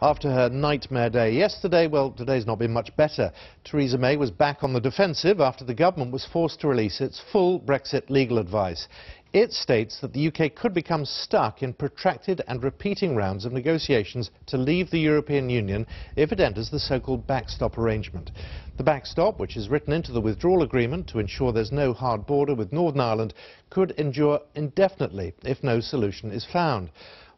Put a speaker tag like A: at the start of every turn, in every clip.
A: After her nightmare day yesterday, well, today's not been much better. Theresa May was back on the defensive after the government was forced to release its full Brexit legal advice. It states that the UK could become stuck in protracted and repeating rounds of negotiations to leave the European Union if it enters the so-called backstop arrangement. The backstop, which is written into the withdrawal agreement to ensure there's no hard border with Northern Ireland, could endure indefinitely if no solution is found.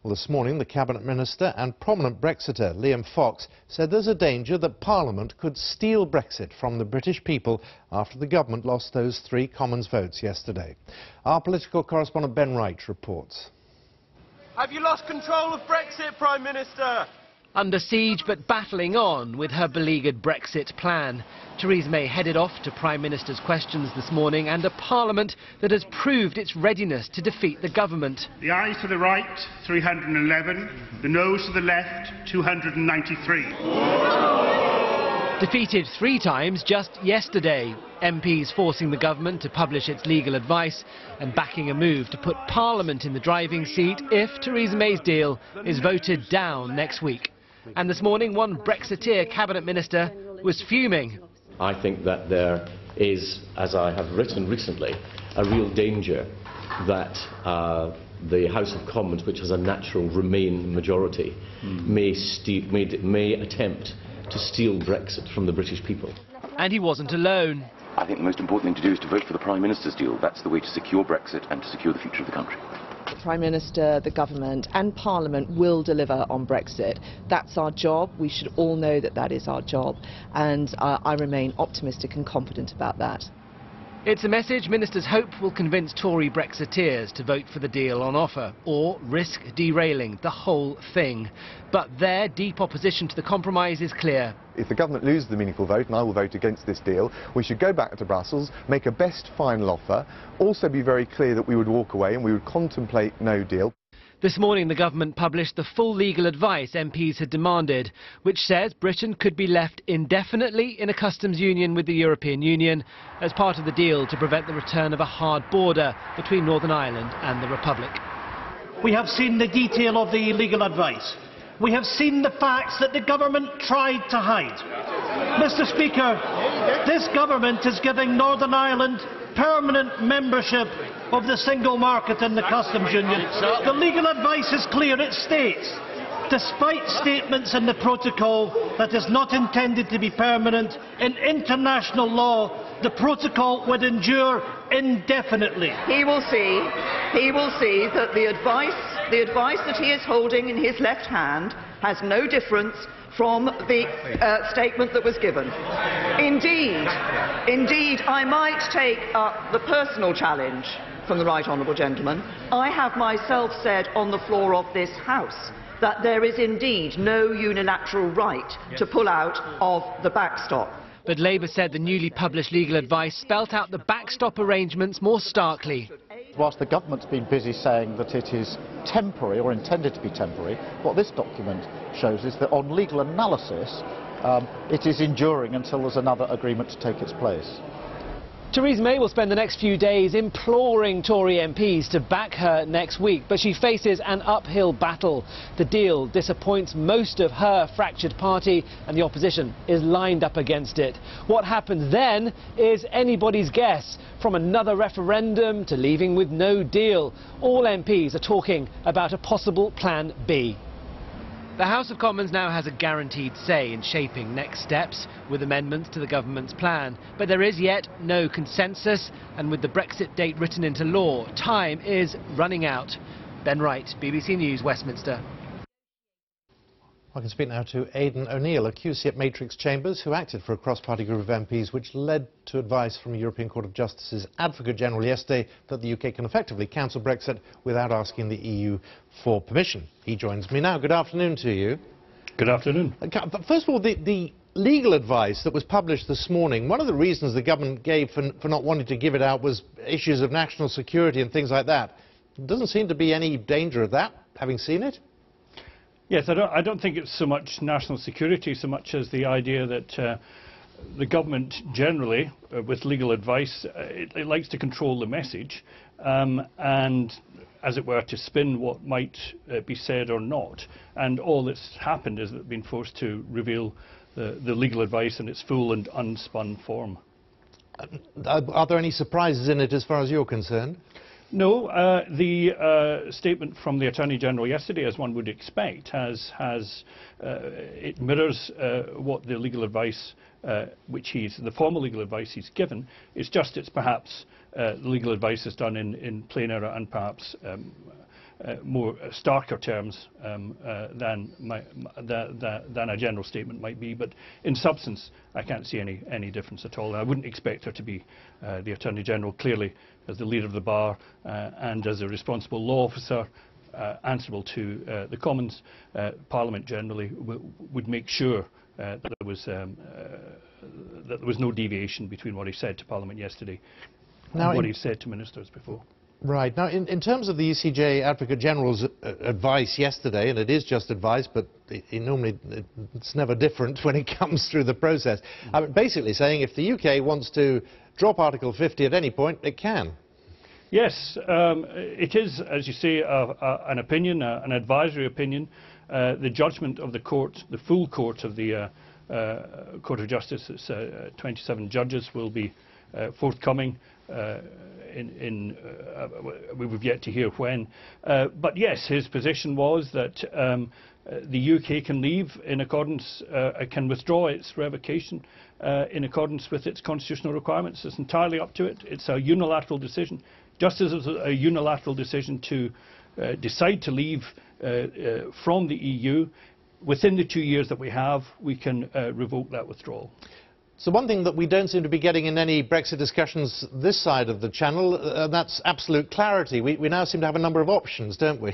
A: Well, this morning, the Cabinet Minister and prominent Brexiter, Liam Fox, said there's a danger that Parliament could steal Brexit from the British people after the government lost those 3 Commons votes yesterday. Our political correspondent Ben Wright reports.
B: Have you lost control of Brexit, Prime Minister?
C: Under siege but battling on with her beleaguered Brexit plan. Theresa May headed off to Prime Minister's questions this morning and a Parliament that has proved its readiness to defeat the government.
D: The ayes to the right, 311. The noes to the left, 293.
C: Defeated 3 times just yesterday. MPs forcing the government to publish its legal advice and backing a move to put Parliament in the driving seat if Theresa May's deal is voted down next week. And this morning, one Brexiteer Cabinet Minister was fuming.
E: I think that there is, as I have written recently, a real danger that the House of Commons, which has a natural Remain majority, may attempt to steal Brexit from the British people.
C: And he wasn't alone.
F: I think the most important thing to do is to vote for the Prime Minister's deal. That's the way to secure Brexit and to secure the future of the country.
G: The Prime Minister, the government and Parliament will deliver on Brexit. That's our job. We should all know that that is our job. And I remain optimistic and confident about that.
C: It's a message ministers hope will convince Tory Brexiteers to vote for the deal on offer or risk derailing the whole thing. But their deep opposition to the compromise is clear.
H: If the government loses the meaningful vote, and I will vote against this deal, we should go back to Brussels, make a best final offer, also be very clear that we would walk away and we would contemplate no deal.
C: This morning the government published the full legal advice MPs had demanded, which says Britain could be left indefinitely in a customs union with the European Union as part of the deal to prevent the return of a hard border between Northern Ireland and the Republic.
I: We have seen the detail of the legal advice. We have seen the facts that the government tried to hide. Mr. Speaker, this government is giving Northern Ireland permanent membership of the single market and the customs union. The legal advice is clear. It states, despite statements in the protocol that is not intended to be permanent, in international law, the protocol would endure indefinitely.
J: He will see that the advice that he is holding in his left hand has no difference from the statement that was given. Indeed, I might take up the personal challenge from the right honourable gentleman. I have myself said on the floor of this House that there is indeed no unilateral right to pull out of the backstop.
C: But Labour said the newly published legal advice spelt out the backstop arrangements more starkly.
K: Whilst the government's been busy saying that it is temporary or intended to be temporary, what this document shows is that on legal analysis it is enduring until there's another agreement to take its place.
C: Theresa May will spend the next few days imploring Tory MPs to back her next week, but she faces an uphill battle. The deal disappoints most of her fractured party and the opposition is lined up against it. What happens then is anybody's guess. From another referendum to leaving with no deal, all MPs are talking about a possible Plan B. The House of Commons now has a guaranteed say in shaping next steps with amendments to the government's plan. But there is yet no consensus, and with the Brexit date written into law, time is running out. Ben Wright, BBC News, Westminster.
A: I can speak now to Aidan O'Neill, a QC at Matrix Chambers, who acted for a cross-party group of MPs, which led to advice from a European Court of Justice's Advocate General yesterday that the UK can effectively cancel Brexit without asking the EU for permission. He joins me now. Good afternoon to you.
D: Good afternoon.
A: First of all, the legal advice that was published this morning, one of the reasons the government gave for not wanting to give it out was issues of national security and things like that. There doesn't seem to be any danger of that, having seen it.
D: Yes, I don't think it's so much national security so much as the idea that
L: the government generally, with legal advice, it likes to control the message and, as it were, to spin what might be said or not. And all that's happened is that they've been forced to reveal the legal advice in its full and unspun form.
A: Are there any surprises in it as far as you're concerned?
L: No, the statement from the Attorney General yesterday, as one would expect, it mirrors what the legal advice, the formal legal advice he's given. It's a legal advice is done in plainer and perhaps more starker terms than a general statement might be, but in substance I can't see any difference at all. And I wouldn't expect there to be the Attorney General, clearly as the leader of the bar and as a responsible law officer answerable to the Commons. Parliament generally would make sure that there was no deviation between what he said to Parliament yesterday and what he said to ministers before.
A: Right. Now, in terms of the ECJ Advocate General's advice yesterday, and it is just advice, but it's never different when it comes through the process, basically saying if the UK wants to drop Article 50 at any point, it can. Yes, it is, as you say, an opinion, an advisory opinion. The judgment of the court, the full court of the Court of Justice, it's 27 judges, will be forthcoming. We've yet to hear when. But yes, his position was that the UK can leave in accordance, can withdraw its revocation in accordance with its constitutional requirements. It's entirely up to it. It's a unilateral decision. Just as it's a unilateral decision to decide to leave from the EU, within the 2 years that we have, we can revoke that withdrawal. So one thing that we don't seem to be getting in any Brexit discussions this side of the channel, that's absolute clarity. We now seem to have a number of options, don't we?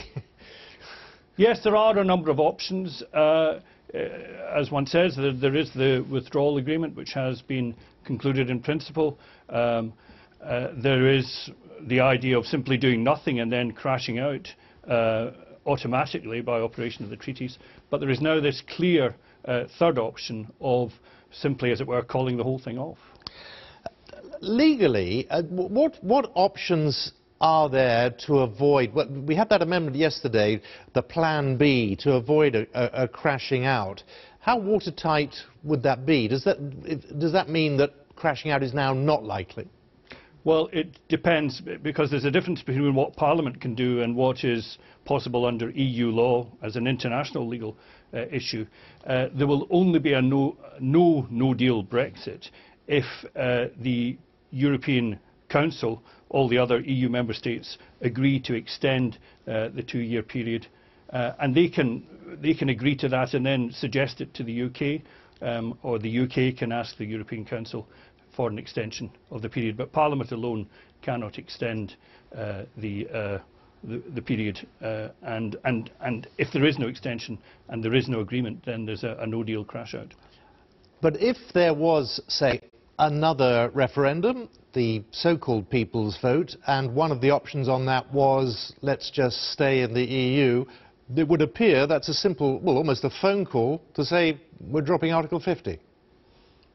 L: Yes, there are a number of options. As one says, there is the withdrawal agreement, which has been concluded in principle. There is the idea of simply doing nothing and then crashing out automatically by operation of the treaties. But there is now this clear third option of simply, as it were, calling the whole thing off.
A: Legally, what options are there to avoid, well, we had that amendment yesterday, the Plan B, to avoid a crashing out. How watertight would that be? Does that mean that crashing out is now not likely?
L: Well, it depends, because there's a difference between what Parliament can do and what is possible under EU law as an international legal issue. There will only be a no-deal Brexit if the European Council, all the other EU member states, agree to extend the 2-year period. And they can agree to that and then suggest it to the UK, or the UK can ask the European Council for an extension of the period. But Parliament alone cannot extend the period, and if there is no extension and there is no agreement, then there's a no-deal crash-out.
A: But if there was, say, another referendum, the so-called people's vote, and one of the options on that was let's just stay in the EU, it would appear that's a simple, well, almost a phone call to say we're dropping Article 50.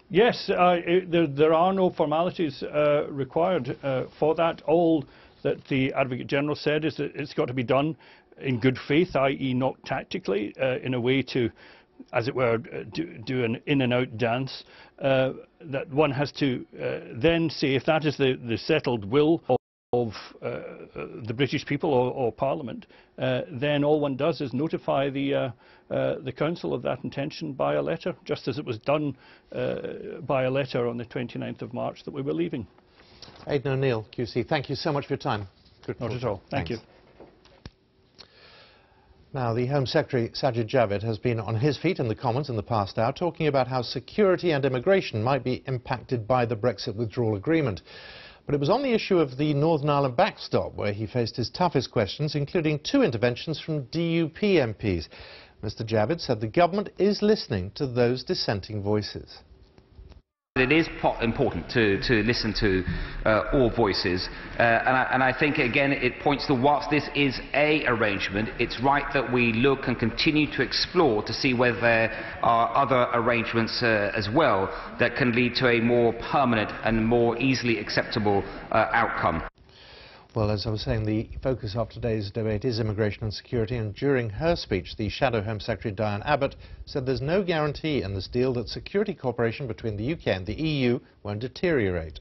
L: Yes, there are no formalities required for that. All that the Advocate General said is that it's got to be done in good faith, i.e. not tactically, in a way to, as it were, do an in-and-out dance. That one has to then say, if that is the settled will of the British people or Parliament, then all one does is notify the Council of that intention by a letter, just as it was done by a letter on the 29th of March that we were leaving.
A: Aidan O'Neill, QC, thank you so much for your time.
L: Good. Not at all. Thank you.
A: Now, the Home Secretary, Sajid Javid, has been on his feet in the Commons in the past hour, talking about how security and immigration might be impacted by the Brexit withdrawal agreement. But it was on the issue of the Northern Ireland backstop where he faced his toughest questions, including 2 interventions from DUP MPs. Mr. Javid said the government is listening to those dissenting voices.
M: It is important to listen to all voices, and I think again it points to, whilst this is an arrangement, it's right that we look and continue to explore to see whether there are other arrangements as well that can lead to a more permanent and more easily acceptable outcome.
A: Well, as I was saying, the focus of today's debate is immigration and security, and during her speech, the Shadow Home Secretary Diane Abbott said there's no guarantee in this deal that security cooperation between the UK and the EU won't deteriorate.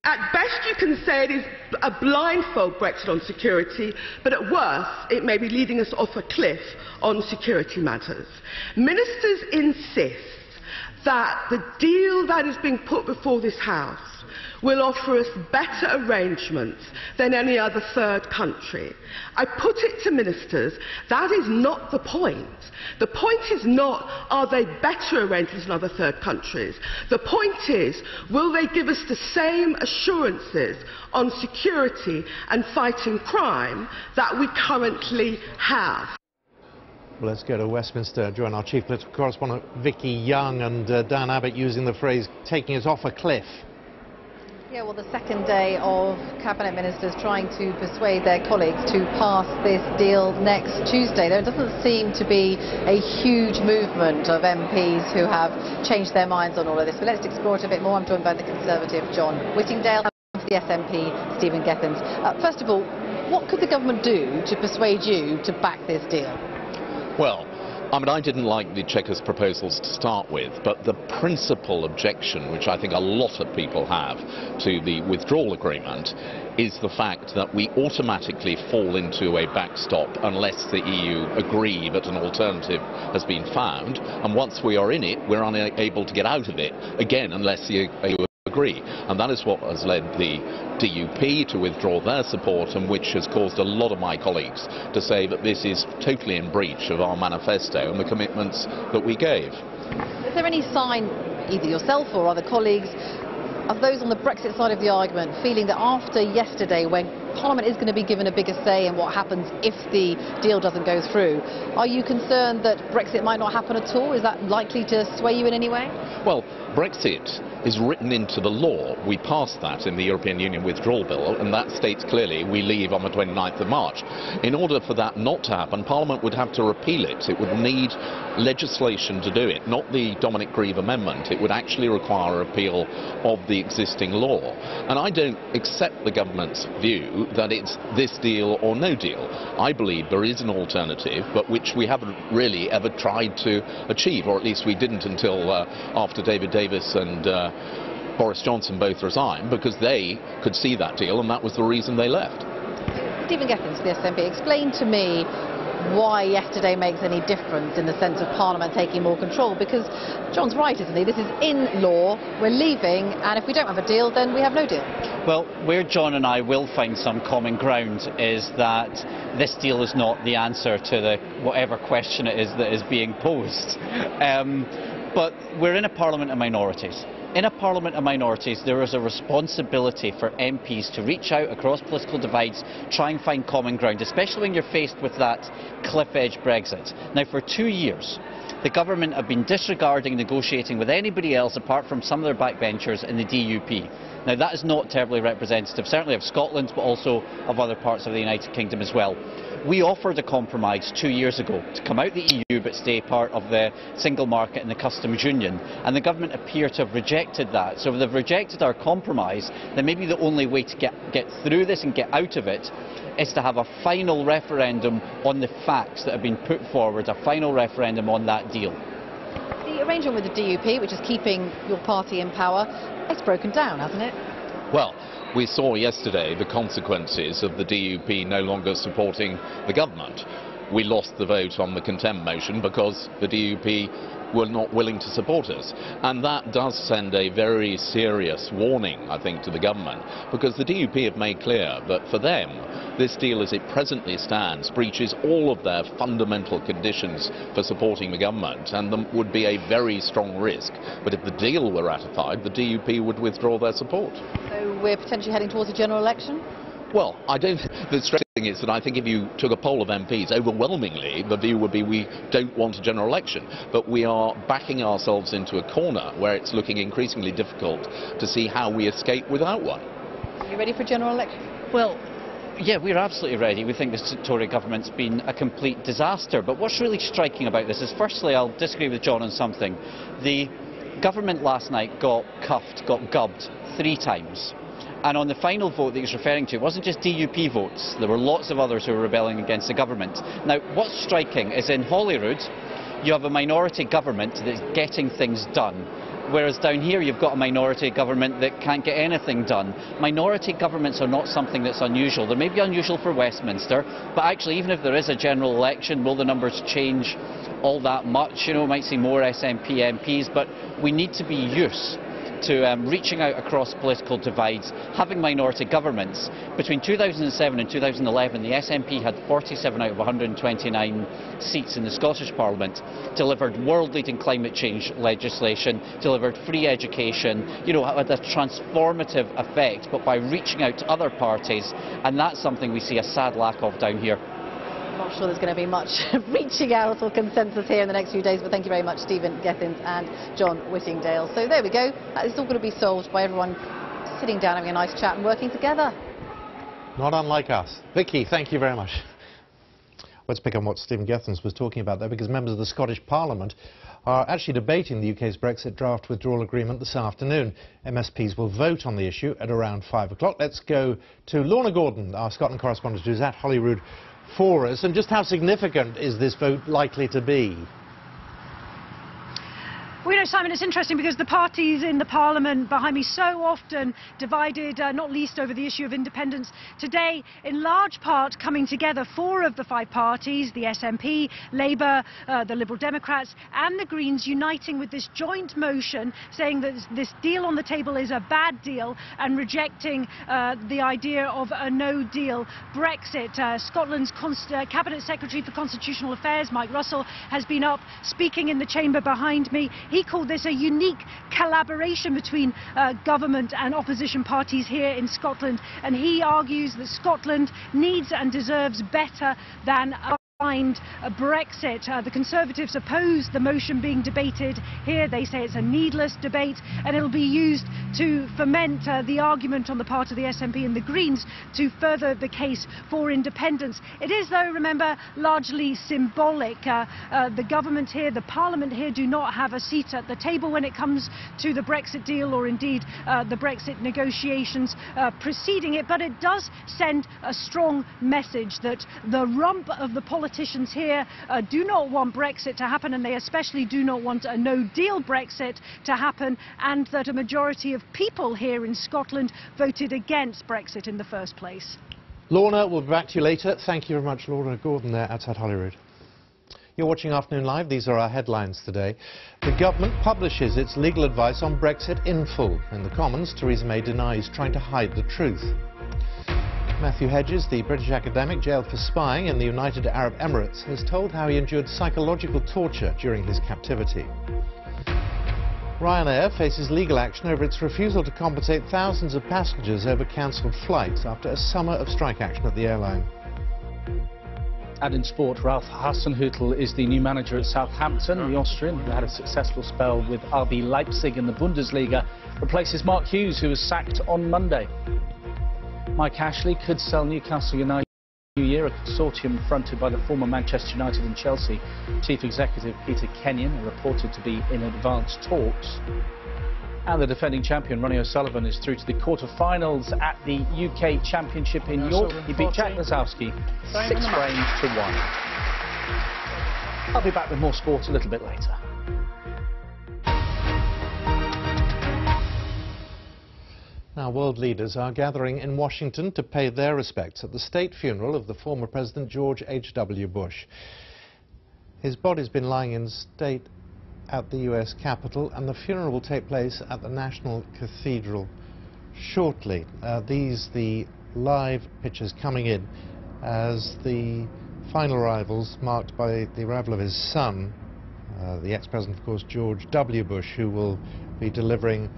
N: At best, you can say it is a blindfold Brexit on security, but at worst, it may be leading us off a cliff on security matters. Ministers insist that the deal that is being put before this House will offer us better arrangements than any other third country. I put it to ministers, that is not the point. The point is not, are they better arrangements than other third countries? The point is, will they give us the same assurances on security and fighting crime that we currently have?
A: Well, let's go to Westminster, join our chief political correspondent Vicky Young, and Diane Abbott using the phrase taking us off a cliff.
O: Yeah, well, the second day of Cabinet Ministers trying to persuade their colleagues to pass this deal next Tuesday. There doesn't seem to be a huge movement of MPs who have changed their minds on all of this. But let's explore it a bit more. I'm joined by the Conservative John Whittingdale and for the SNP Stephen Gethens. First of all, what could the government do to persuade you to back this deal?
P: Well, I mean, I didn't like the Chequers proposals to start with, but the principal objection, which I think a lot of people have to the withdrawal agreement, is the fact that we automatically fall into a backstop unless the EU agree that an alternative has been found, and once we are in it, we're unable to get out of it, again, unless the EU agree. And that is what has led the DUP to withdraw their support, and which has caused a lot of my colleagues to say that this is totally in breach of our manifesto and the commitments that we gave.
O: Is there any sign, either yourself or other colleagues, of those on the Brexit side of the argument feeling that after yesterday, when Parliament is going to be given a bigger say in what happens if the deal doesn't go through, are you concerned that Brexit might not happen at all? Is that likely to sway you in any way?
P: Well, Brexit is written into the law. We passed that in the European Union withdrawal bill, and that states clearly we leave on the 29th of March. In order for that not to happen, Parliament would have to repeal it. It would need legislation to do it, not the Dominic Grieve amendment. It would actually require a repeal of the existing law. And I don't accept the government's view that it's this deal or no deal. I believe there is an alternative, but which we haven't really ever tried to achieve, or at least we didn't until after David Davis and Boris Johnson both resigned, because they could see that deal, and that was the reason they left.
O: Stephen Gethens, the SNP, explain to me why yesterday makes any difference in the sense of Parliament taking more control, because John's right, isn't he? This is in law, we're leaving, and if we don't have a deal, then we have no deal.
Q: Well, where John and I will find some common ground is that this deal is not the answer to the whatever question it is that is being posed. But we're in a Parliament of minorities. In a Parliament of minorities, there is a responsibility for MPs to reach out across political divides, try and find common ground, especially when you're faced with that cliff-edge Brexit. Now, for 2 years, the government have been disregarding negotiating with anybody else apart from some of their backbenchers in the DUP. Now, that is not terribly representative, certainly of Scotland, but also of other parts of the United Kingdom as well. We offered a compromise 2 years ago to come out the EU but stay part of the single market and the customs union, and the government appear to have rejected that. So if they've rejected our compromise, then maybe the only way to get through this and get out of it is to have a final referendum on the facts that have been put forward, a final referendum on that deal.
O: The arrangement with the DUP, which is keeping your party in power, it's broken down, hasn't it?
P: Well, we saw yesterday the consequences of the DUP no longer supporting the government. We lost the vote on the contempt motion because the DUP were not willing to support us. And that does send a very serious warning, I think, to the government, because the DUP have made clear that for them, this deal as it presently stands breaches all of their fundamental conditions for supporting the government, and there would be a very strong risk. But if the deal were ratified, the DUP would withdraw their support.
O: So we're potentially heading towards a general election?
P: Well, I don't. The strange thing is that I think if you took a poll of MPs, overwhelmingly the view would be we don't want a general election. But we are backing ourselves into a corner where it's looking increasingly difficult to see how we escape without one.
O: Are you ready for general election?
Q: Well, yeah, we're absolutely ready. We think the Tory government's been a complete disaster. But what's really striking about this is, firstly, I'll disagree with John on something. The government last night got cuffed, got gubbed 3 times. And on the final vote that he's referring to, it wasn't just DUP votes. There were lots of others who were rebelling against the government. Now, what's striking is in Holyrood, you have a minority government that's getting things done. Whereas down here, you've got a minority government that can't get anything done. Minority governments are not something that's unusual. They may be unusual for Westminster, but actually, even if there is a general election, will the numbers change all that much? You know, we might see more SNP MPs, but we need to be used to reaching out across political divides, having minority governments. Between 2007 and 2011, the SNP had 47 out of 129 seats in the Scottish Parliament, delivered world-leading climate change legislation, delivered free education, you know, had a transformative effect, but by reaching out to other parties, and that's something we see a sad lack of down here.
O: I'm not sure there's going to be much reaching out or consensus here in the next few days, but thank you very much, Stephen Gethin and John Whittingdale. So there we go. It's all going to be solved by everyone sitting down, having a nice chat and working together.
A: Not unlike us. Vicky, thank you very much. Let's pick on what Stephen Gethin was talking about there, because members of the Scottish Parliament are actually debating the UK's Brexit draft withdrawal agreement this afternoon. MSPs will vote on the issue at around 5 o'clock. Let's go to Lorna Gordon, our Scotland correspondent, who's at Holyrood for us. And just how significant is this vote likely to be?
R: Well, you know, Simon, it's interesting because the parties in the Parliament behind me so often divided, not least over the issue of independence. Today, in large part, coming together, 4 of the 5 parties, the SNP, Labour, the Liberal Democrats and the Greens, uniting with this joint motion saying that this deal on the table is a bad deal and rejecting the idea of a no-deal Brexit. Scotland's Cabinet Secretary for Constitutional Affairs, Mike Russell, has been up speaking in the chamber behind me. He called this a unique collaboration between government and opposition parties here in Scotland, and he argues that Scotland needs and deserves better than a Brexit. The Conservatives oppose the motion being debated here. They say it's a needless debate and it'll be used to foment the argument on the part of the SNP and the Greens to further the case for independence. It is, though, remember, largely symbolic. The government here, the Parliament here, do not have a seat at the table when it comes to the Brexit deal or indeed the Brexit negotiations preceding it, but it does send a strong message that the rump of the politicians here do not want Brexit to happen, and they especially do not want a no-deal Brexit to happen, and that a majority of people here in Scotland voted against Brexit in the first place.
A: Lorna, we'll be back to you later. Thank you very much, Lorna Gordon there outside Holyrood. You're watching Afternoon Live. These are our headlines today. The government publishes its legal advice on Brexit in full. In the Commons, Theresa May denies trying to hide the truth. Matthew Hedges, the British academic jailed for spying in the United Arab Emirates, has told how he endured psychological torture during his captivity. Ryanair faces legal action over its refusal to compensate thousands of passengers over cancelled flights after a summer of strike action at the airline.
S: And in sport, Ralph Hasenhüttl is the new manager at Southampton. The Austrian, who had a successful spell with RB Leipzig in the Bundesliga, replaces Mark Hughes, who was sacked on Monday. Mike Ashley could sell Newcastle United in the new year, a consortium fronted by the former Manchester United and Chelsea chief executive Peter Kenyon, are reported to be in advanced talks. And the defending champion Ronnie O'Sullivan is through to the quarter-finals at the UK Championship in York. He beat Jack Lazowski 6 frames to 1. I'll be back with more sport a little bit later.
A: Now, world leaders are gathering in Washington to pay their respects at the state funeral of the former President George H.W. Bush. His body's been lying in state at the US Capitol, and the funeral will take place at the National Cathedral shortly. The live pictures coming in as the final arrivals marked by the arrival of his son, the ex-president, of course, George W. Bush, who will be delivering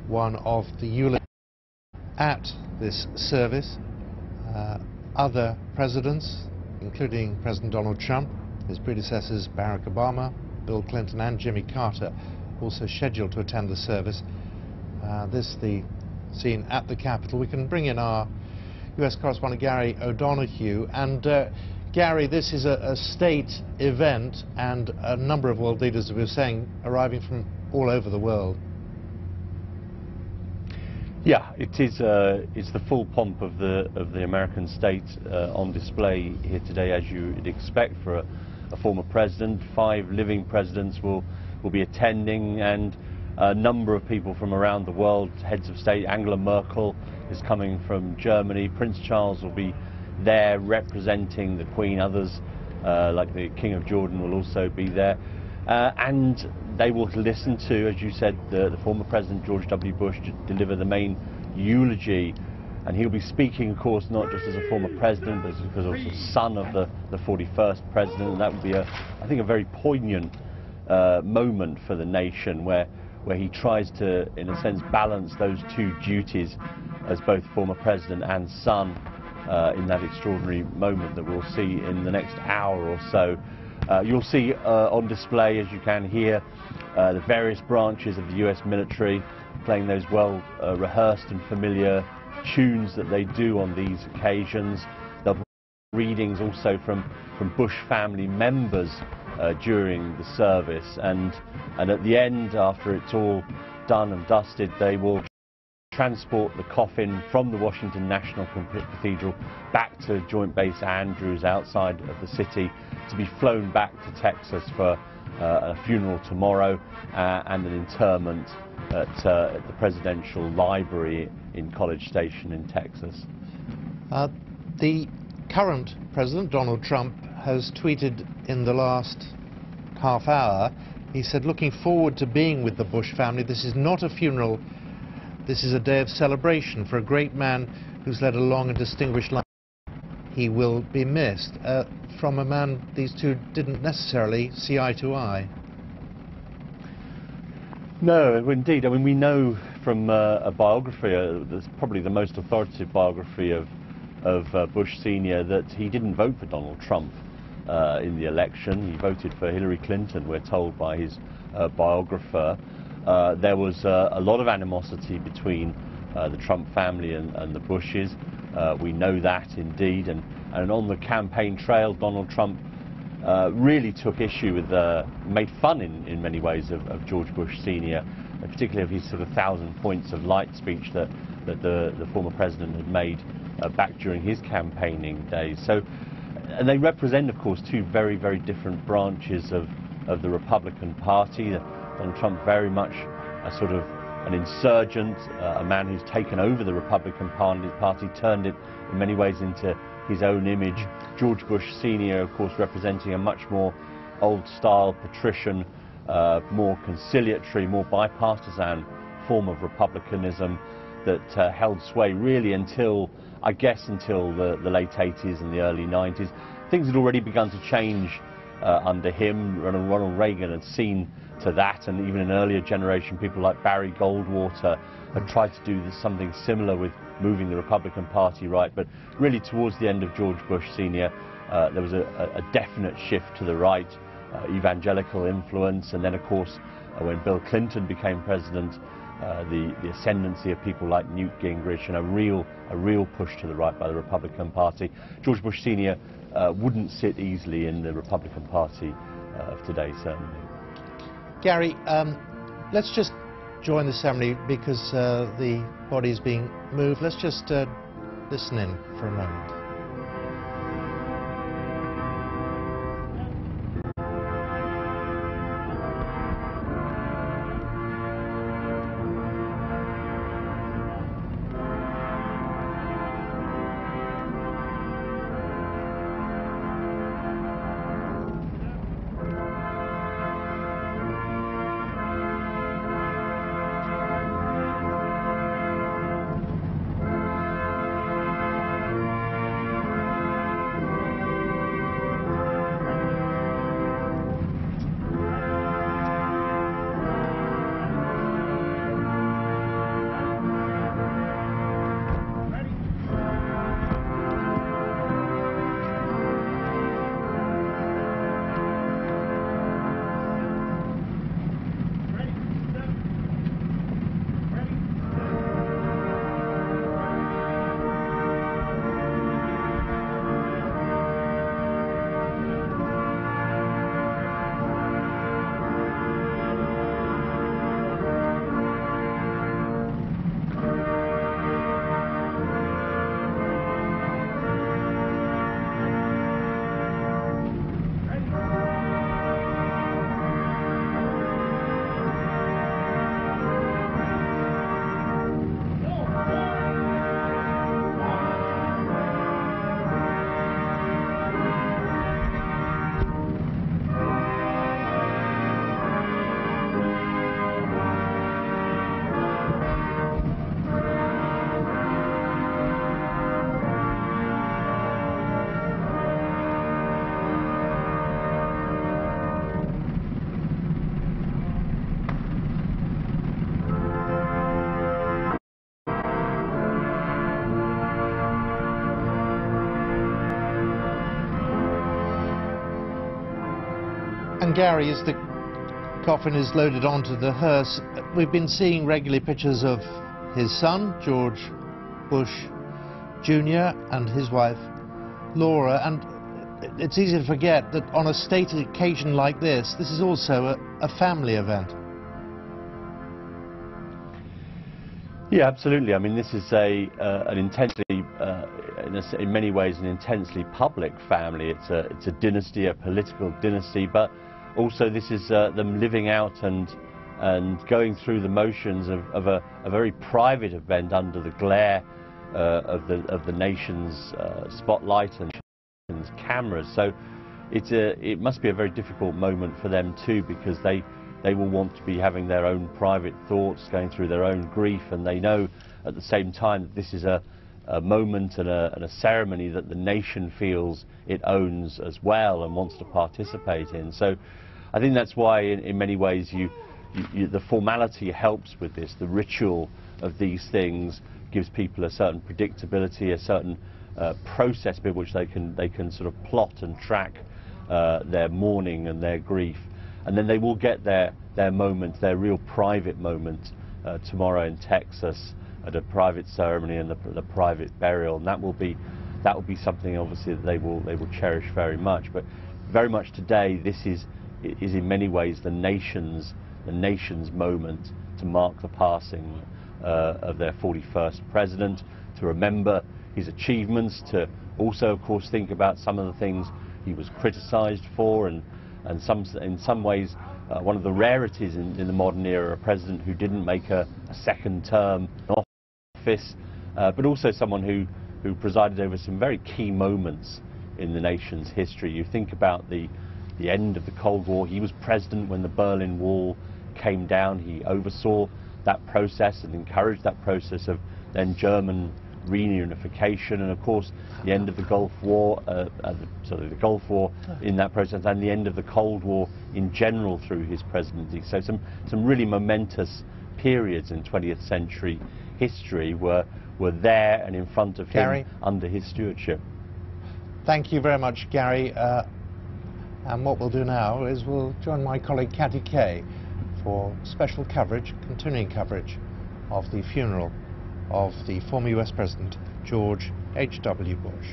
A: one of the eulogies at this service. Other presidents, including President Donald Trump, his predecessors Barack Obama, Bill Clinton and Jimmy Carter, also scheduled to attend the service. This the scene at the Capitol. We can bring in our US correspondent Gary O'Donoghue. And Gary, this is a state event, and a number of world leaders, as we were saying, arriving from all over the world.
T: Yeah, it is. It's the full pomp of the American state on display here today, as you would expect for a former president. 5 living presidents will be attending, and a number of people from around the world, heads of state. Angela Merkel is coming from Germany. Prince Charles will be there representing the Queen. Others, like the King of Jordan, will also be there. And they will listen to, as you said, the former President George W. Bush deliver the main eulogy. And he'll be speaking, of course, not just as a former president, but because also son of the 41st president. And that would be, I think, a very poignant moment for the nation, where he tries to, in a sense, balance those two duties as both former president and son in that extraordinary moment that we'll see in the next hour or so. You'll see on display, as you can hear, the various branches of the US military playing those well-rehearsed and familiar tunes that they do on these occasions. There'll be readings also from Bush family members during the service, and at the end, after it's all done and dusted, they will transport the coffin from the Washington National Cathedral back to Joint Base Andrews outside of the city, to be flown back to Texas for a funeral tomorrow and an interment at the Presidential Library in College Station in Texas.
A: The current president, Donald Trump, has tweeted in the last half hour. He said, looking forward to being with the Bush family. This is not a funeral. This is a day of celebration for a great man who's led a long and distinguished life. He will be missed. From a man these two didn't necessarily see eye to eye.
T: No, indeed. I mean, we know from a biography, that's probably the most authoritative biography of Bush Sr., that he didn't vote for Donald Trump in the election. He voted for Hillary Clinton, we're told by his biographer. There was a lot of animosity between the Trump family and the Bushes. We know that indeed, and on the campaign trail, Donald Trump really took issue with, made fun in many ways of George Bush Sr., particularly of his sort of 1,000 points of light speech that the former president had made back during his campaigning days. So, and they represent, of course, two very, very different branches of the Republican Party. Donald Trump very much a sort of an insurgent, a man who's taken over the Republican Party, turned it in many ways into his own image. George Bush Sr., of course, representing a much more old-style, patrician, more conciliatory, more bipartisan form of republicanism that held sway really until, I guess, until the late 80s and the early 90s. Things had already begun to change under him. Ronald Reagan had seen to that, and even an earlier generation, people like Barry Goldwater had tried to do something similar with moving the Republican Party right. But really towards the end of George Bush Sr., there was a definite shift to the right, evangelical influence, and then of course when Bill Clinton became president, the ascendancy of people like Newt Gingrich, and a real push to the right by the Republican Party. George Bush Sr. Wouldn't sit easily in the Republican Party of today, certainly.
A: Gary, let's just join the ceremony because the body is being moved. Let's just listen in for a moment. And Gary, as the coffin is loaded onto the hearse, we've been seeing regularly pictures of his son, George Bush Jr., and his wife, Laura, and it's easy to forget that on a state occasion like this is also a family event.
T: Yeah, absolutely. I mean, this is an intensely, in many ways, an intensely public family. It's a dynasty, a political dynasty, but also this is them living out and going through the motions of a very private event under the glare of the nation's spotlight and cameras. So it must be a very difficult moment for them too, because they will want to be having their own private thoughts, going through their own grief, and they know at the same time that this is a moment and a ceremony that the nation feels it owns as well and wants to participate in. So I think that's why in many ways the formality helps with this. The ritual of these things gives people a certain predictability, a certain process by which they can sort of plot and track their mourning and their grief. And then they will get their moment, their real private moment, tomorrow in Texas at a private ceremony and the private burial, and that will be something obviously that they will cherish very much. But very much today, this is in many ways the nation's moment to mark the passing of their 41st president, to remember his achievements, to also of course think about some of the things he was criticised for, and in some ways one of the rarities in the modern era, a president who didn't make a second term in office, but also someone who presided over some very key moments in the nation's history. You think about the end of the Cold War. He was president when the Berlin Wall came down. He oversaw that process and encouraged that process of then German reunification, and of course the end of the Gulf War, the Gulf War in that process, and the end of the Cold War in general through his presidency. So some really momentous periods in 20th century history were there and in front of him under his stewardship.
A: Thank you very much, Gary. And what we'll do now is we'll join my colleague Katty Kay for special coverage, continuing coverage of the funeral of the former US President George H.W. Bush.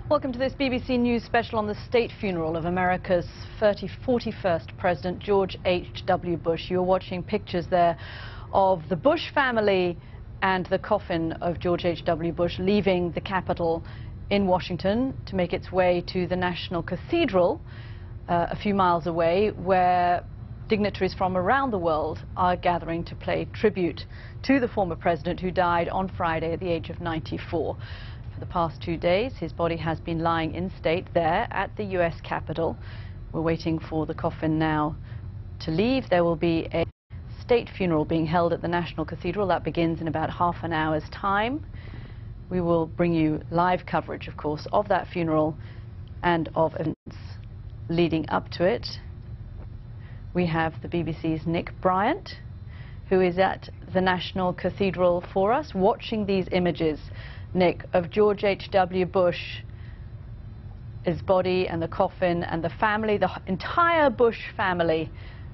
U: Welcome to this BBC News special on the state funeral of America's 41st President, George H.W. Bush. You're watching pictures there of the Bush family and the coffin of George H.W. Bush leaving the Capitol in Washington to make its way to the National Cathedral a few miles away, where dignitaries from around the world are gathering to pay tribute to the former president who died on Friday at the age of 94. For the past 2 days, his body has been lying in state there at the US Capitol. We're waiting for the coffin now to leave. There will be a state funeral being held at the National Cathedral. That begins in about half an hour's time. We will bring you live coverage, of course, of that funeral and of events leading up to it. We have the BBC's Nick Bryant, who is at the National Cathedral for us, watching these images, Nick, of George H.W. Bush, his body and the coffin and the family, the entire Bush family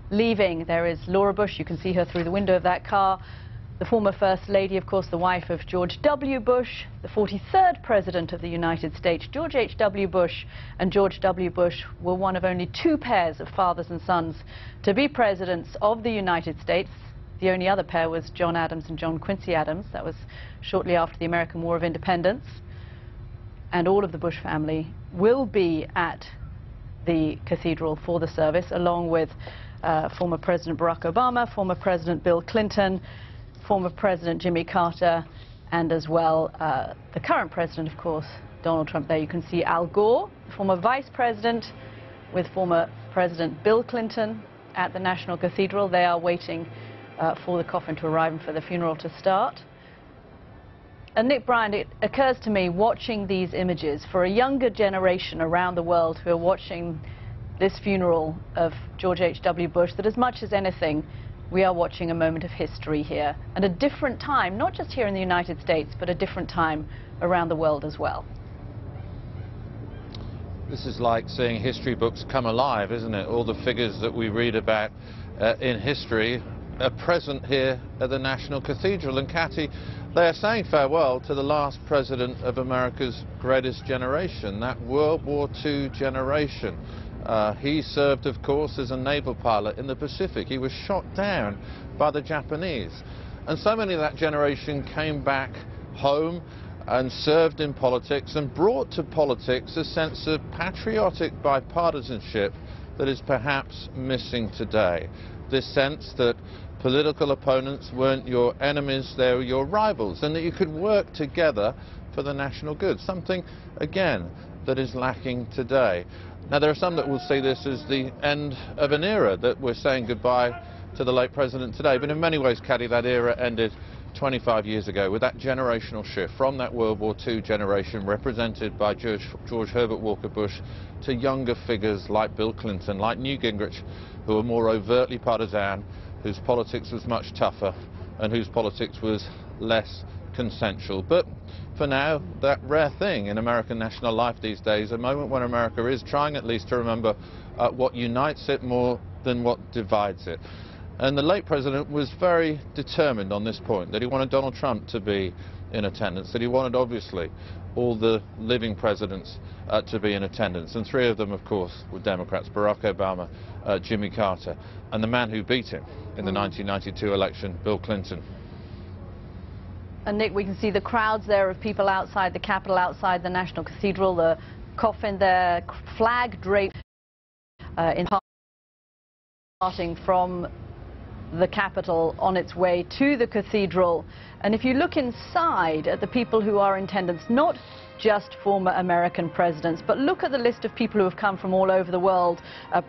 U: leaving. There is Laura Bush, you can see her through the window of that car. The former First Lady, of course, the wife of George W. Bush, the 43rd President of the United States. George H.W. Bush and George W. Bush were one of only 2 pairs of fathers and sons to be presidents of the United States. The only other pair was John Adams and John Quincy Adams. That was shortly after the American War of Independence. And all of the Bush family will be at the cathedral for the service, along with former President Barack Obama, former President Bill Clinton, former President Jimmy Carter, and as well the current president, of course, Donald Trump. There you can see Al Gore, former Vice President, with former President Bill Clinton at the National Cathedral. They are waiting for the coffin to arrive and for the funeral to start. And Nick Bryant, it occurs to me, watching these images, for a younger generation around the world who are watching this funeral of George H.W. Bush, that as much as anything, we are watching a moment of history here, and a different time, not just here in the United States, but a different time around the world as well.
B: This is like seeing history books come alive, isn't it? All the figures that we read about in history are present here at the National Cathedral. And Cathy, they are saying farewell to the last president of America's greatest generation, that World War II generation. He served, of course, as a naval pilot in the Pacific. He was shot down by the Japanese. And so many of that generation came back home and served in politics and brought to politics a sense of patriotic bipartisanship that is perhaps missing today. This sense that political opponents weren't your enemies, they were your rivals, and that you could work together for the national good, something, again, that is lacking today. Now, there are some that will see this as the end of an era, that we're saying goodbye to the late president today. But in many ways, Cathy, that era ended 25 years ago with that generational shift from that World War II generation represented by George Herbert Walker Bush to younger figures like Bill Clinton, like Newt Gingrich, who are more overtly partisan, whose politics was much tougher and whose politics was less consensual. But for now, that rare thing in American national life these days, a moment when America is trying at least to remember what unites it more than what divides it. And the late president was very determined on this point, that he wanted Donald Trump to be in attendance, that he wanted, obviously, all the living presidents to be in attendance. And three of them, of course, were Democrats: Barack Obama, Jimmy Carter, and the man who beat him in the 1992 election, Bill Clinton.
U: And Nick, we can see the crowds there of people outside the Capitol, outside the National Cathedral, the coffin there, flag draped in parting from the Capitol on its way to the Cathedral. And if you look inside at the people who are in attendance, not just former American presidents, but look at the list of people who have come from all over the world.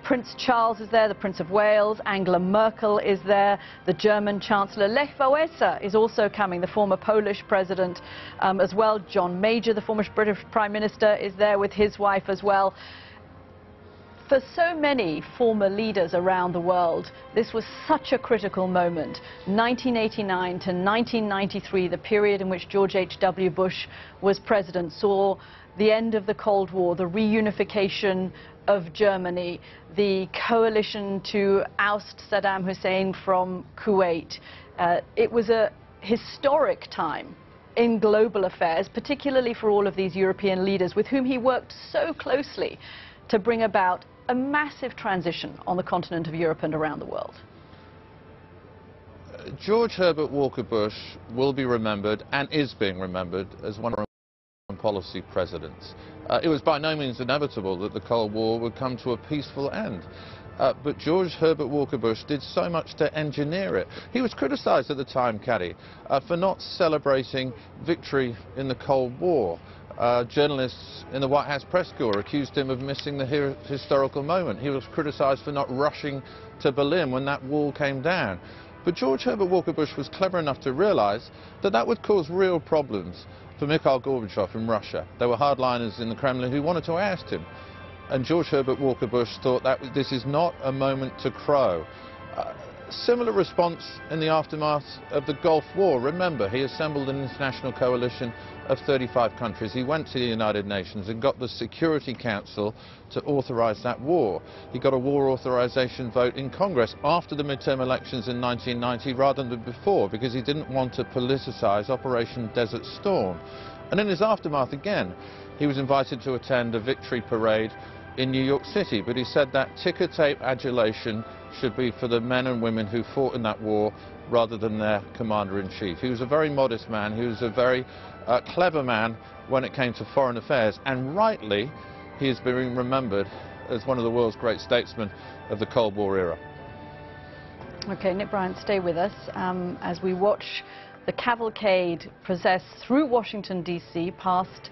U: Prince Charles is there, the Prince of Wales, Angela Merkel is there, the German Chancellor Lech Wałęsa is also coming, the former Polish president as well. John Major, the former British Prime Minister, is there with his wife as well. For so many former leaders around the world, this was such a critical moment. 1989 to 1993, the period in which George H.W. Bush was president, saw the end of the Cold War, the reunification of Germany, the coalition to oust Saddam Hussein from Kuwait. It was a historic time in global affairs, particularly for all of these European leaders with whom he worked so closely to bring about a massive transition on the continent of Europe and around the world.
B: George Herbert Walker Bush will be remembered, and is being remembered, as one of our foreign policy presidents. It was by no means inevitable that the Cold War would come to a peaceful end. But George Herbert Walker Bush did so much to engineer it. He was criticised at the time, Cathy, for not celebrating victory in the Cold War. Journalists in the White House press corps accused him of missing the historical moment. He was criticised for not rushing to Berlin when that wall came down. But George Herbert Walker Bush was clever enough to realise that that would cause real problems for Mikhail Gorbachev in Russia. There were hardliners in the Kremlin who wanted to oust him. And George Herbert Walker Bush thought that this is not a moment to crow. Similar response in the aftermath of the Gulf War. Remember, he assembled an international coalition of 35 countries. He went to the United Nations and got the Security Council to authorize that war. He got a war authorization vote in Congress after the midterm elections in 1990 rather than before, because he didn't want to politicize Operation Desert Storm. And in his aftermath again, he was invited to attend a victory parade in New York City, but he said that ticker tape adulation should be for the men and women who fought in that war rather than their commander-in-chief. He was a very modest man. He was a very clever man when it came to foreign affairs, and rightly he is being remembered as one of the world's great statesmen of the Cold War era.
U: Okay, Nick Bryant, stay with us as we watch The cavalcade processed through Washington, D.C., past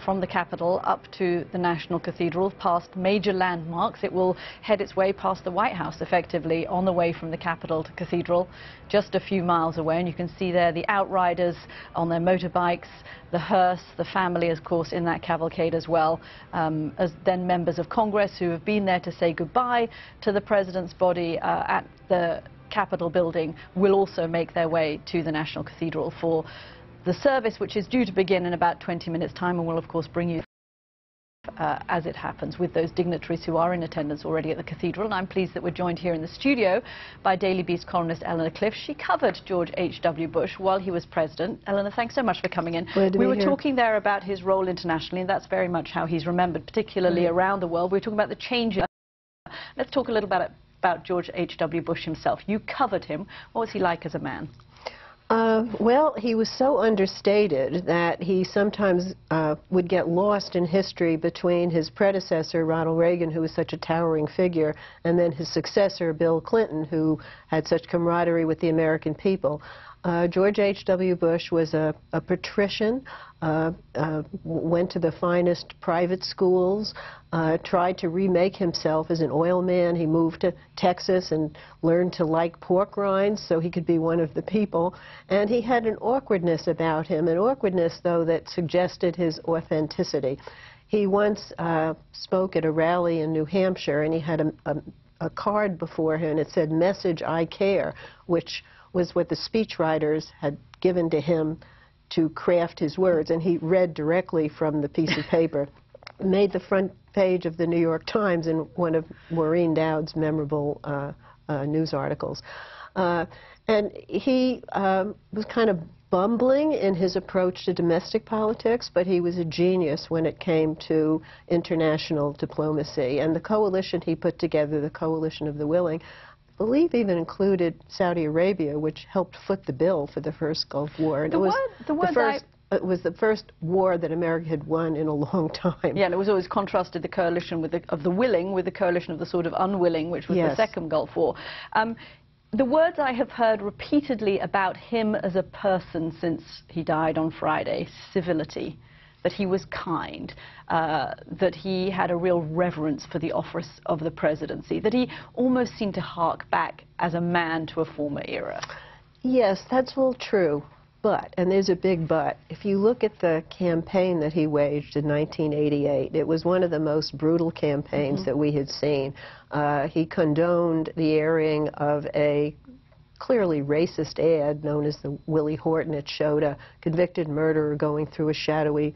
U: from the Capitol up to the National Cathedral, past major landmarks. It will head its way past the White House, effectively, on the way from the Capitol to Cathedral, just a few miles away. And you can see there the outriders on their motorbikes, the hearse, the family, of course, in that cavalcade as well, as then members of Congress who have been there to say goodbye to the President's body at the Capitol building will also make their way to the National Cathedral for the service, which is due to begin in about 20 minutes' time, and will, of course, bring you as it happens with those dignitaries who are in attendance already at the Cathedral. And I'm pleased that we're joined here in the studio by Daily Beast columnist Eleanor Clift. She covered George H.W. Bush while he was president. Eleanor, thanks so much for coming in. We were talking there about his role internationally, and that's very much how he's remembered, particularly around the world. We were talking about the changes. Let's talk a little bit about George H.W. Bush himself. You covered him. What was he like as a man?
E: Well, he was so understated that he sometimes would get lost in history between his predecessor, Ronald Reagan, who was such a towering figure, and then his successor, Bill Clinton, who had such camaraderie with the American people. George H.W. Bush was a patrician, went to the finest private schools, tried to remake himself as an oil man. He moved to Texas and learned to like pork rinds so he could be one of the people. And he had an awkwardness about him, an awkwardness, though, that suggested his authenticity. He once spoke at a rally in New Hampshire, and he had a card before him, and it said, "Message, I care," which was what the speechwriters had given to him to craft his words, and he read directly from the piece of paper. Made the front page of the New York Times in one of Maureen Dowd's memorable news articles. And he was kind of bumbling in his approach to domestic politics, but he was a genius when it came to international diplomacy. And the coalition he put together, the Coalition of the Willing, I believe even included Saudi Arabia, which helped foot the bill for the first Gulf War. And it was the first war that America had won in a long time.
U: Yeah, and it was always contrasted, the coalition of the willing with the coalition of the sort of unwilling, which was the second Gulf War. The words I have heard repeatedly about him as a person since he died on Friday, civility, that he was kind, that he had a real reverence for the office of the presidency, that he almost seemed to hark back as a man to a former era.
E: Yes, that's all true. But, and there's a big but, if you look at the campaign that he waged in 1988, it was one of the most brutal campaigns that we had seen. He condoned the airing of a clearly racist ad known as the Willie Horton. It showed a convicted murderer going through a shadowy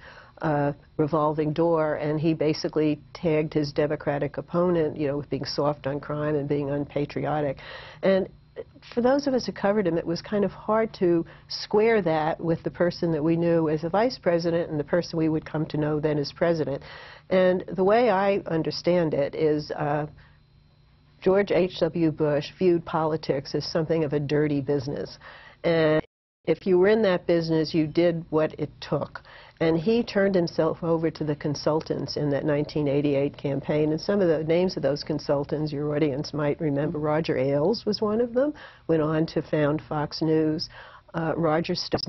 E: revolving door, and he basically tagged his Democratic opponent, you know, with being soft on crime and being unpatriotic. And for those of us who covered him, it was kind of hard to square that with the person that we knew as a vice president and the person we would come to know then as president. And the way I understand it is George H.W. Bush viewed politics as something of a dirty business. And if you were in that business, you did what it took. And he turned himself over to the consultants in that 1988 campaign. And some of the names of those consultants, your audience might remember, Roger Ailes was one of them, went on to found Fox News. Roger Stone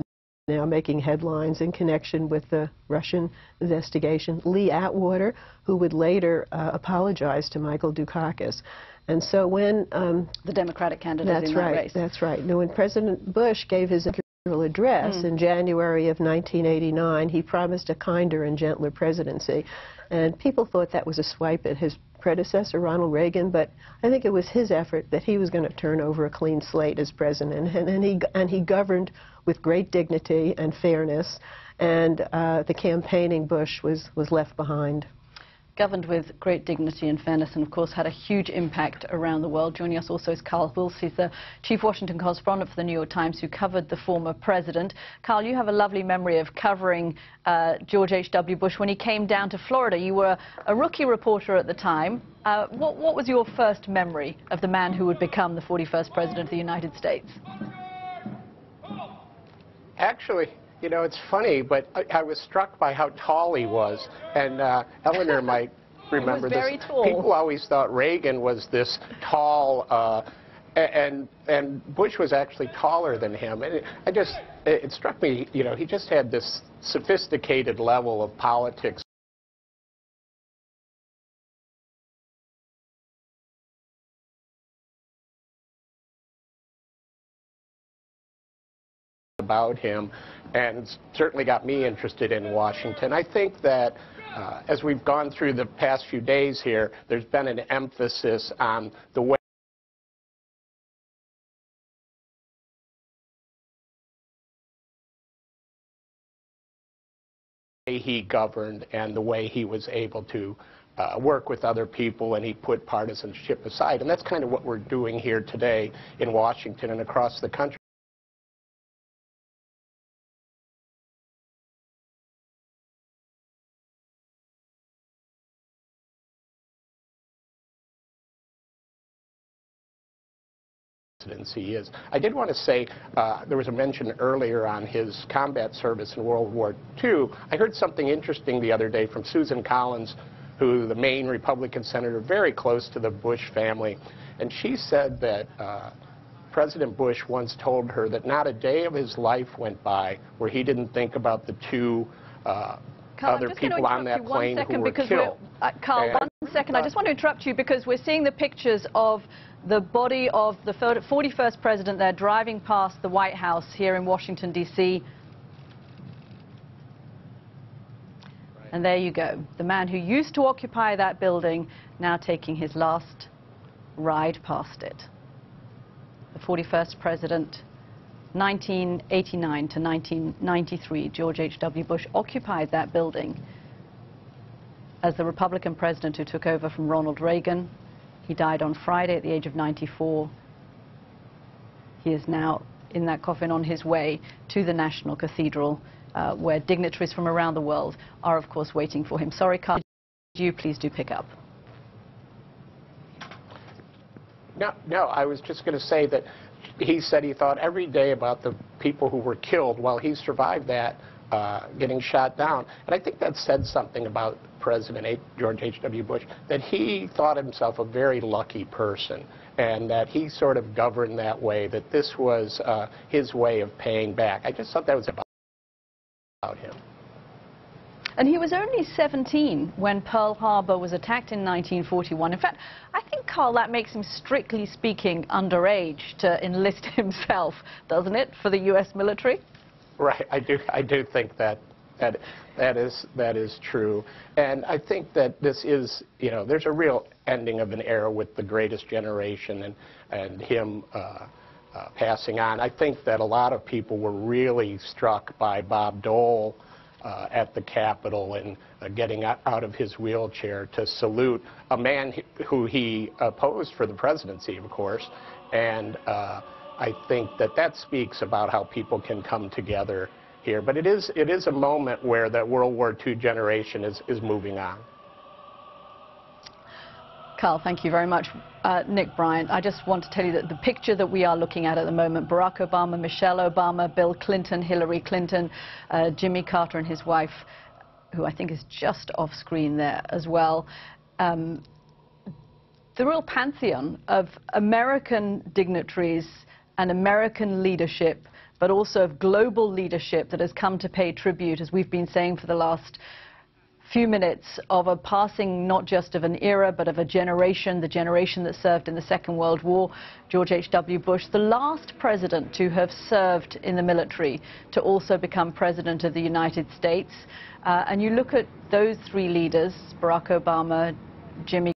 E: now making headlines in connection with the Russian investigation. Lee Atwater, who would later apologize to Michael Dukakis. And so when
U: the Democratic candidate in that race.
E: That's right. Now, when President Bush gave his address in January of 1989, he promised a kinder and gentler presidency. And people thought that was a swipe at his predecessor, Ronald Reagan, but I think it was his effort that he was going to turn over a clean slate as president. And he governed with great dignity and fairness, and the campaigning Bush was left behind.
U: Governed with great dignity and fairness, and of course had a huge impact around the world. Joining us also is Carl Wills. He's the chief Washington correspondent for the New York Times, who covered the former president. Carl, you have a lovely memory of covering George H.W. Bush when he came down to Florida. You were a rookie reporter at the time. What was your first memory of the man who would become the 41st president of the United States?
V: Actually, you know, it's funny, but I was struck by how tall he was, and Eleanor might remember this.
U: He was very tall.
V: People always thought Reagan was this tall, And Bush was actually taller than him. And it struck me, you know, he just had this sophisticated level of politics. About him, and certainly got me interested in Washington. I think that as we've gone through the past few days here, there's been an emphasis on the way he governed and the way he was able to work with other people, and he put partisanship aside. And that's kind of what we're doing here today in Washington and across the country. He is. I did want to say, there was a mention earlier on his combat service in World War II. I heard something interesting the other day from Susan Collins, who the Maine Republican senator, very close to the Bush family, and she said that President Bush once told her that not a day of his life went by where he didn't think about the two other people on that plane who were killed.
U: Carl, 1 second. I just want to interrupt you because we're seeing the pictures of the body of the 41st president there driving past the White House here in Washington, D.C. And there you go. The man who used to occupy that building now taking his last ride past it. The 41st president, 1989 to 1993, George H.W. Bush occupied that building as the Republican president who took over from Ronald Reagan. He died on Friday at the age of 94. He is now in that coffin on his way to the National Cathedral, where dignitaries from around the world are, of course, waiting for him. Sorry, Carl, you please do pick up.
V: No, I was just going to say that he said he thought every day about the people who were killed while he survived that, getting shot down. And I think that said something about President George H.W. Bush, that he thought himself a very lucky person, and that he sort of governed that way, that this was his way of paying back. I just thought that was about him.
U: And he was only 17 when Pearl Harbor was attacked in 1941. In fact, I think, Carl, that makes him, strictly speaking, underage to enlist himself, doesn't it, for the U.S. military?
V: Right, I do think that is true. And I think that this is, you know, there's a real ending of an era with the Greatest Generation and him passing on. I think that a lot of people were really struck by Bob Dole at the Capitol and getting out of his wheelchair to salute a man who he opposed for the presidency, of course. And I think that speaks about how people can come together here. But it is a moment where that World War II generation is moving on.
U: Carl, thank you very much. Nick Bryant, I just want to tell you that the picture that we are looking at the moment, Barack Obama, Michelle Obama, Bill Clinton, Hillary Clinton, Jimmy Carter and his wife, who I think is just off screen there as well. The real pantheon of American dignitaries and American leadership, but also of global leadership that has come to pay tribute, as we've been saying for the last few minutes, of a passing not just of an era, but of a generation, the generation that served in the Second World War. George H.W. Bush, the last president to have served in the military, to also become president of the United States. And you look at those three leaders, Barack Obama, Jimmy